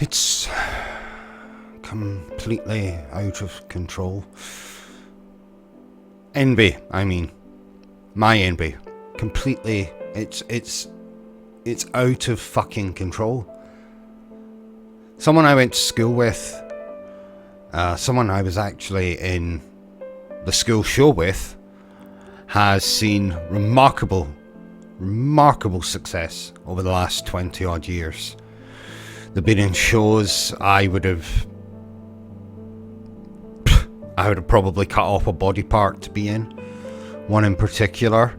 It's completely out of control. Envy, I mean. My envy. Completely, it's out of fucking control. Someone I went to school with, someone I was actually in the school show with, has seen remarkable success over the last 20 odd years. They've been in shows I would have probably cut off a body part to be in. One in particular.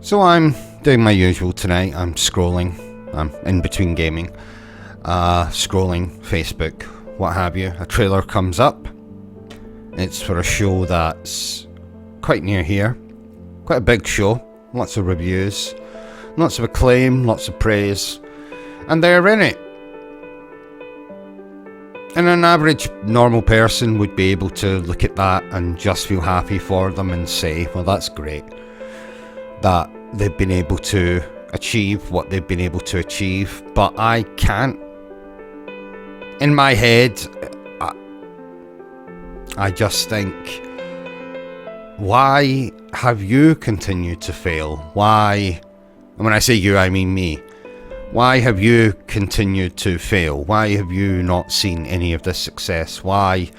So I'm doing my usual tonight. I'm scrolling. I'm in between gaming. Scrolling Facebook, what have you. A trailer comes up. It's for a show that's quite near here. Quite a big show. Lots of reviews. Lots of acclaim. Lots of praise. And they're in it. And an average normal person would be able to look at that and just feel happy for them and say, well, that's great that they've been able to achieve what they've been able to achieve. But I can't. In my head, I just think, why have you continued to fail? Why, and when I say you, I mean me. Why have you continued to fail? Why have you not seen any of this success? Why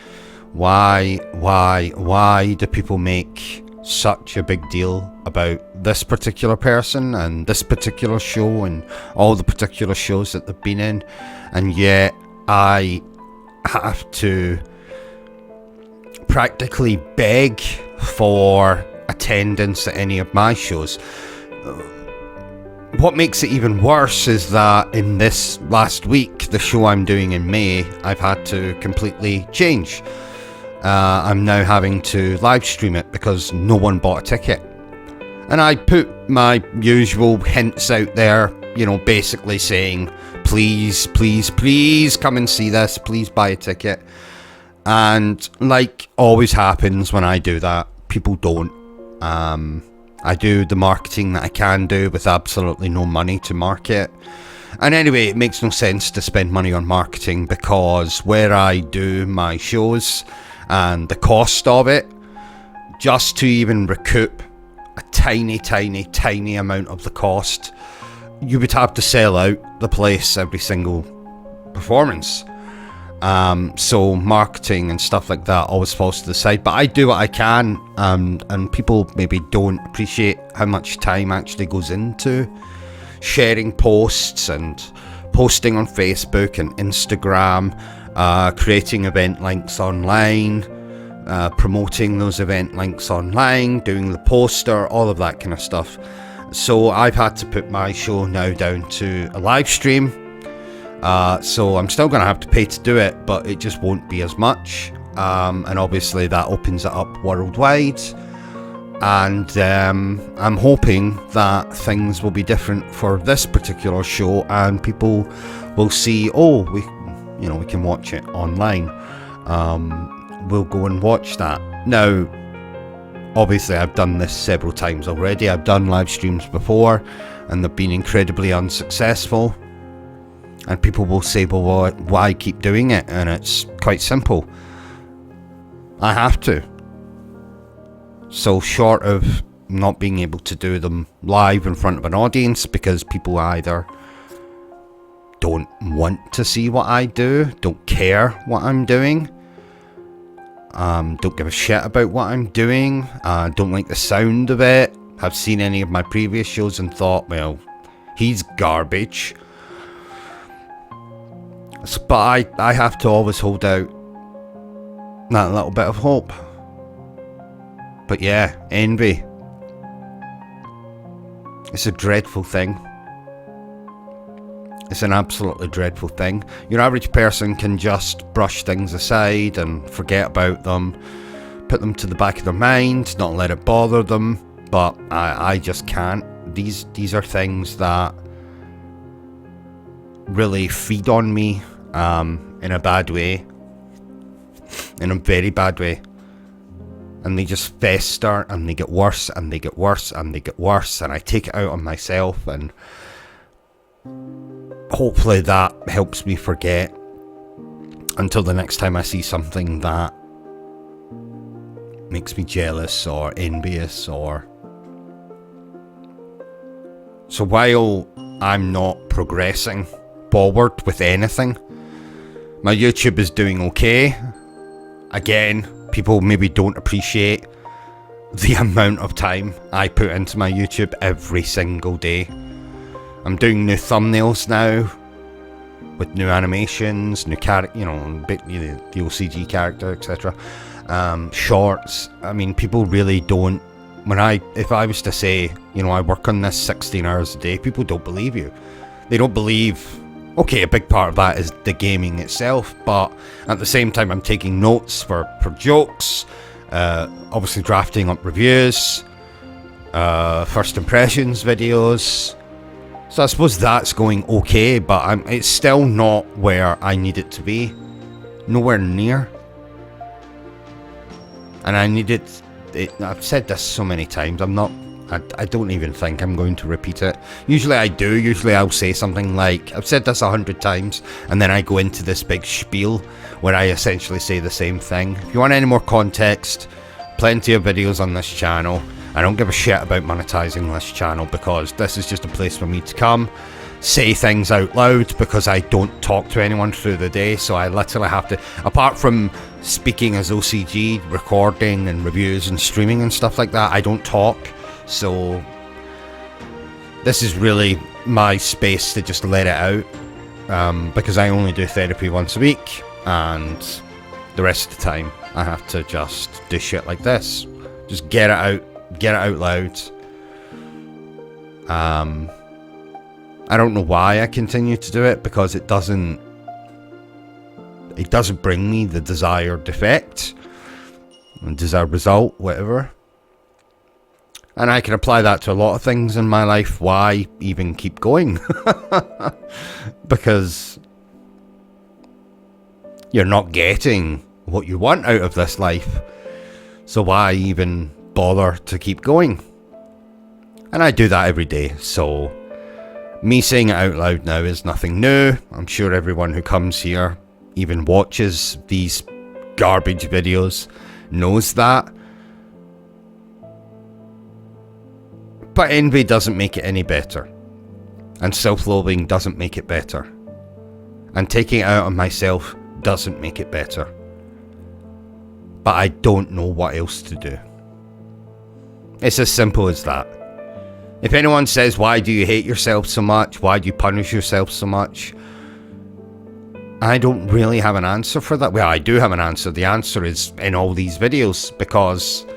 do people make such a big deal about this particular person and this particular show and all the particular shows that they've been in? And yet I have to practically beg for attendance at any of my shows. What makes it even worse is that in this last week, the show I'm doing in May, I've had to completely change. I'm now having to live stream it because no one bought a ticket. And I put my usual hints out there, basically saying, please come and see this, please buy a ticket. And like always happens when I do that, people don't. I do the marketing that I can do with absolutely no money to market. And anyway, it makes no sense to spend money on marketing because where I do my shows and the cost of it, just to even recoup a tiny amount of the cost, you would have to sell out the place every single performance. So marketing and stuff like that always falls to the side, but I do what I can, and people maybe don't appreciate how much time actually goes into sharing posts and posting on Facebook and Instagram, creating event links online, promoting those event links online, doing the poster, all of that kind of stuff. So I've had to put my show now down to a live stream. So I'm still going to have to pay to do it, but it just won't be as much. And obviously that opens it up worldwide. And I'm hoping that things will be different for this particular show, and people will see, we can watch it online. We'll go and watch that. Now, obviously I've done this several times already. I've done live streams before, and they've been incredibly unsuccessful. And people will say, well, why keep doing it? And it's quite simple. I have to. So short of not being able to do them live in front of an audience because people either don't want to see what I do, don't care what I'm doing, don't give a shit about what I'm doing, don't like the sound of it, have seen any of my previous shows and thought, well, he's garbage. But I have to always hold out that little bit of hope. But yeah, envy. It's a dreadful thing. It's an absolutely dreadful thing. Your average person can just brush things aside and forget about them, put them to the back of their mind, not let it bother them. But I just can't. These are things that really feed on me in a bad way, in a very bad way, and they just fester and they get worse and they get worse and they get worse, and I take it out on myself, and hopefully that helps me forget until the next time I see something that makes me jealous or envious or... So while I'm not progressing forward with anything, my YouTube is doing okay. Again, people maybe don't appreciate the amount of time I put into my YouTube every single day. I'm doing new thumbnails now with new animations, new character, you know, the OCG character, etc. Shorts. I mean, people really don't. If I was to say, you know, I work on this 16 hours a day, people don't believe you. They don't believe. Okay, a big part of that is the gaming itself, but at the same time, I'm taking notes for jokes. Obviously, drafting up reviews, first impressions videos. So I suppose that's going okay, but it's still not where I need it to be. Nowhere near. And I need it. I've said this so many times. I don't even think I'm going to repeat it. Usually I do. Usually I'll say something like, I've said this 100 times, and then I go into this big spiel where I essentially say the same thing. If you want any more context, plenty of videos on this channel. I don't give a shit about monetizing this channel because this is just a place for me to come, say things out loud, because I don't talk to anyone through the day, so I literally have to, apart from speaking as OCG, recording and reviews and streaming and stuff like that, I don't talk. So this is really my space to just let it out, because I only do therapy once a week, and the rest of the time I have to just do shit like this. Just get it out loud. I don't know why I continue to do it, because it doesn't bring me the desired effect, desired result, whatever. And I can apply that to a lot of things in my life. Why even keep going? Because you're not getting what you want out of this life. So why even bother to keep going? And I do that every day. So me saying it out loud now is nothing new. I'm sure everyone who comes here, even watches these garbage videos, knows that. But envy doesn't make it any better. And self-loathing doesn't make it better. And taking it out on myself doesn't make it better. But I don't know what else to do. It's as simple as that. If anyone says, why do you hate yourself so much? Why do you punish yourself so much? I don't really have an answer for that. Well, I do have an answer. The answer is in all these videos, because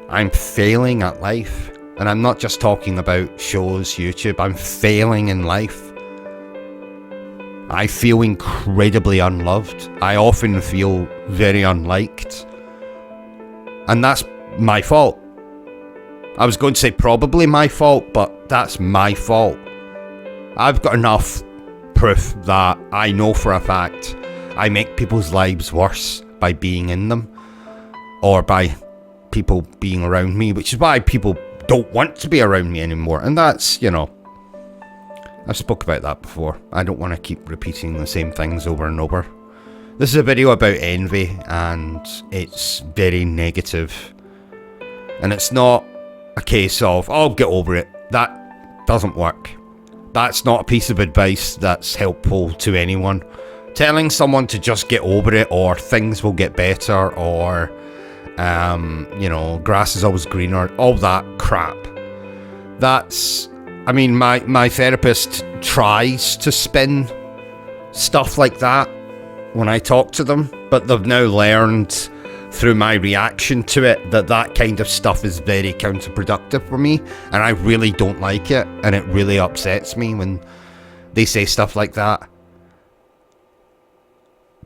I'm failing at life. And I'm not just talking about shows, YouTube. I'm failing in life. I feel incredibly unloved. I often feel very unliked. And that's my fault. I was going to say probably my fault, but that's my fault. I've got enough proof that I know for a fact I make people's lives worse by being in them, or by people being around me, which is why people don't want to be around me anymore. And that's, you know, I've spoke about that before. I don't want to keep repeating the same things over and over. This is a video about envy, and it's very negative. And it's not a case of, oh, get over it. That doesn't work. That's not a piece of advice that's helpful to anyone. Telling someone to just get over it, or things will get better, or you know, grass is always greener, all that crap. That's, I mean, my therapist tries to spin stuff like that when I talk to them, but they've now learned through my reaction to it that kind of stuff is very counterproductive for me, and I really don't like it, and it really upsets me when they say stuff like that.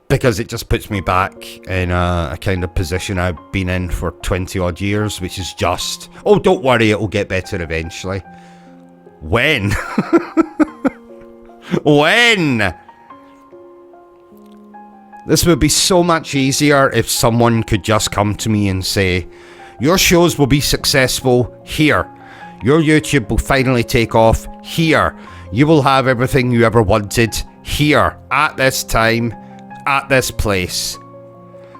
Because it just puts me back in a kind of position I've been in for 20 odd years, which is just, oh, don't worry, it'll get better eventually. When? When? This would be so much easier if someone could just come to me and say, your shows will be successful here. Your YouTube will finally take off here. You will have everything you ever wanted here, at this time, at this place.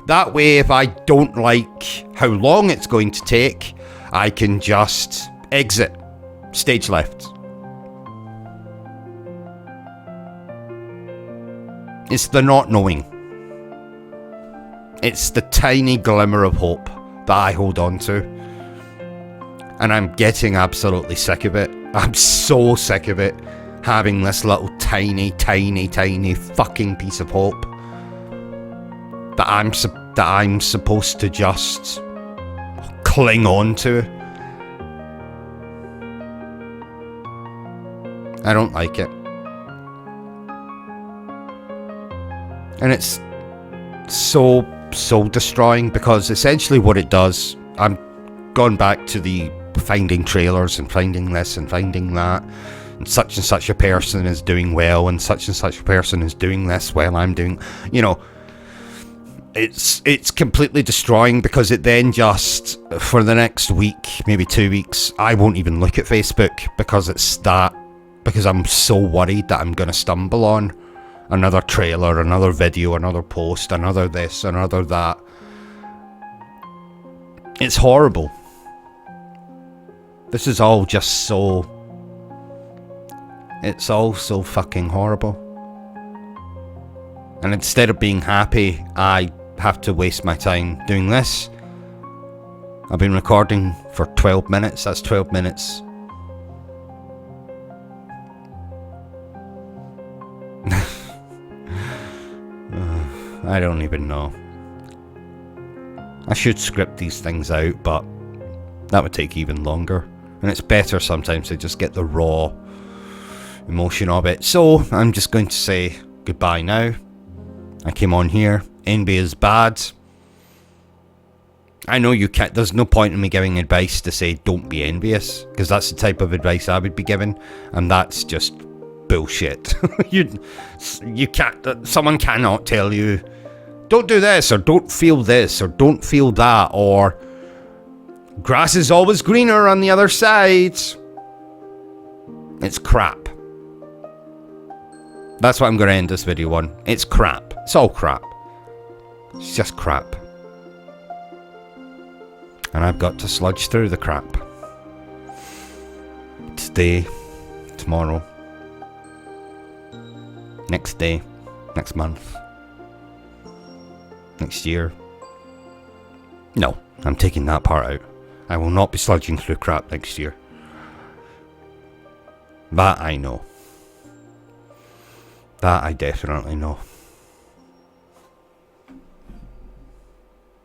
That way, if I don't like how long it's going to take, I can just exit. Stage left. It's the not knowing. It's the tiny glimmer of hope that I hold on to. And I'm getting absolutely sick of it. I'm so sick of it. Having this little tiny fucking piece of hope that I'm supposed to just cling on to. I don't like it. And it's so destroying, because essentially what it does, I'm going back to the finding trailers and finding this and finding that, and such a person is doing well, and such a person is doing this while I'm doing, you know, it's completely destroying, because it then just, for the next week, maybe 2 weeks, I won't even look at Facebook, because I'm so worried that I'm going to stumble on another trailer, another video, another post, another this, another that. It's horrible. This is all just so... It's all so fucking horrible. And instead of being happy, I have to waste my time doing this. I've been recording for 12 minutes. That's 12 minutes. I don't even know. I should script these things out, but that would take even longer. And it's better sometimes to just get the raw emotion of it. So I'm just going to say goodbye now. I came on here. Envy is bad. I know you can't. There's no point in me giving advice to say don't be envious, because that's the type of advice I would be given, and that's just bullshit. you can't. Someone cannot tell you don't do this, or don't feel this, or don't feel that, or grass is always greener on the other side. It's crap. That's what I'm going to end this video on. It's crap. It's all crap. It's just crap. And I've got to sludge through the crap. Today, tomorrow, next day, next month, next year. No, I'm taking that part out. I will not be sludging through crap next year. That I know. That I definitely know.